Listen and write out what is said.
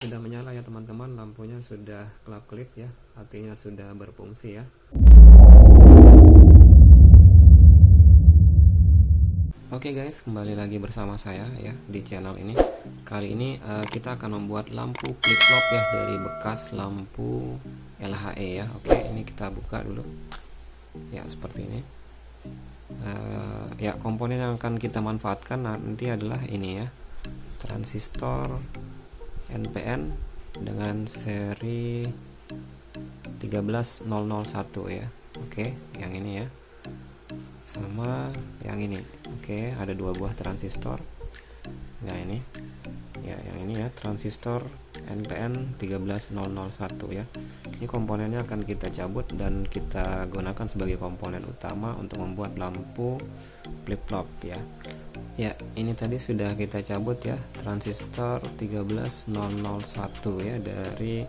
Sudah menyala ya teman-teman, lampunya sudah kelap-kelip ya, artinya sudah berfungsi ya. Oke guys, kembali lagi bersama saya ya di channel ini. Kali ini kita akan membuat lampu flip-flop ya dari bekas lampu LHE ya. Oke, ini kita buka dulu ya, seperti ini. Ya, komponen yang akan kita manfaatkan nanti adalah ini ya, transistor NPN dengan seri 13001 ya. Oke, yang ini ya, sama yang ini. Oke, ada dua buah transistor. Nah ini ya, yang ini ya, transistor NPN 13001 ya. Ini komponennya akan kita cabut dan kita gunakan sebagai komponen utama untuk membuat lampu flip-flop ya. Ya, ini tadi sudah kita cabut ya, transistor 13001 ya dari